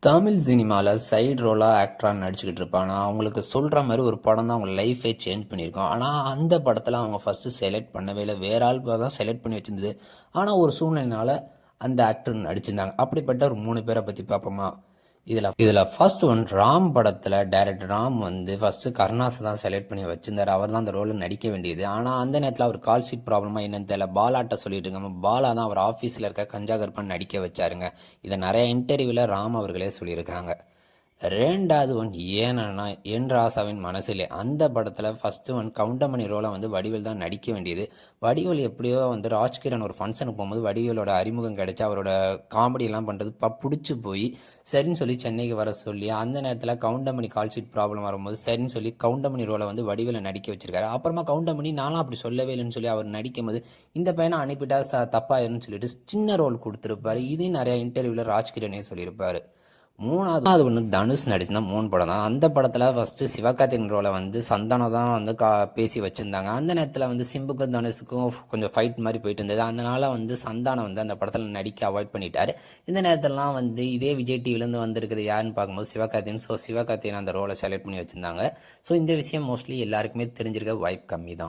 தமிழ் சினிமால சைடு ரோலா ஆக்டரா நடிச்சுக்கிட்டு இருப்பாங்க. அவங்களுக்கு சொல்ற மாரி ஒரு படம் தான் அவங்க லைஃபே சேஞ்ச் பண்ணியிருக்கும். ஆனா, அந்த படத்துல அவங்க ஃபர்ஸ்ட்டு செலக்ட் பண்ணவே இல்ல. வேற ஆள் தான் செலக்ட் பண்ணி வச்சிருந்தது. ஆனா, ஒரு சூழ்நிலையினால அந்த ஆக்டர் நடிச்சிருந்தாங்க. அப்படிப்பட்ட ஒரு 3 பேர பத்தி பார்ப்போமா? இதுல ஃபர்ஸ்ட் ஒன் ராம் படத்துல டைரக்டர் ராம் வந்து ஃபர்ஸ்ட்டு கருணாஸ தான் செலக்ட் பண்ணி வச்சிருந்தாரு. அவர் தான் அந்த ரோல்ல நடிக்க வேண்டியது. ஆனா, அந்த நேரத்துல அவர் கால் ஷீட் ப்ராப்ளமா என்னன்னு தெரியல. பாலாட்ட சொல்லிட்டு இருக்காங்க. பாலா தான் அவர் ஆஃபீஸ்ல இருக்க கஞ்சா கருப்பன் நடிக்க வச்சாருங்க. இத நெறைய இன்டர்வியூல ராம் அவர்களே சொல்லியிருக்காங்க. 2வது ஒன் ஏனன்னா, என் ராசாவின் மனசிலே அந்த படத்துல ஃபர்ஸ்ட் ஒன் கவுண்டமணி ரோல வந்து வடிவேல் தான் நடிக்க வேண்டியது. வடிவேல் எப்படியோ வந்து ராஜ்கிரண் ஒரு ஃபங்ஷனுக்கு போகும்போது வடிவேலோட அறிமுகம் கிடைச்சு அவரோட காமெடி எல்லாம் பண்றது புடிச்சு போய் சரின்னு சொல்லி சென்னைக்கு வர சொல்லி அந்த நேரத்துல கவுண்டமணி கால் ஷீட் ப்ராப்ளம் வரும்போது சரின்னு சொல்லி கவுண்டமணி ரோலை வந்து வடிவேலை நடிக்க வச்சிருக்காரு. அப்புறமா கவுண்டமணி நானும் அப்படி சொல்லவே இல்லைன்னு சொல்லி அவர் நடிக்கும்போது இந்த பையனை அனுப்பிட்டா தப்பாயிருன்னு சொல்லிட்டு சின்ன ரோல் கொடுத்துருப்பாரு. இதையும் நிறைய இன்டர்வியூல ராஜ்கிரனே சொல்லியிருப்பாரு. 3வது ஒன்று தனுஷ் நடிச்சிருந்தா 3 படம் தான். அந்த படத்தில் ஃபஸ்ட்டு சிவகார்த்திகேயன் ரோலை வந்து சந்தானம் தான் வந்து பேசி வச்சுருந்தாங்க. அந்த நேரத்தில் வந்து சிம்புக்கும் தனுஷுக்கும் கொஞ்சம் ஃபைட் மாதிரி போயிட்டு இருந்தது. அதனால் வந்து சந்தானம் வந்து அந்த படத்தில் நடிக்க அவாய்ட் பண்ணிட்டாரு. இந்த நேரத்திலலாம் வந்து இதே விஜய் டிவிலேருந்து வந்திருக்குது யாருன்னு பார்க்கும்போது சிவகார்த்திகேயன். ஸோ சிவகார்த்திகேயன் அந்த ரோலை செலக்ட் பண்ணி வச்சுருந்தாங்க. ஸோ இந்த விஷயம் மோஸ்ட்லி எல்லாருக்குமே தெரிஞ்சிருக்க வாய்ப்பு கம்மி தான்.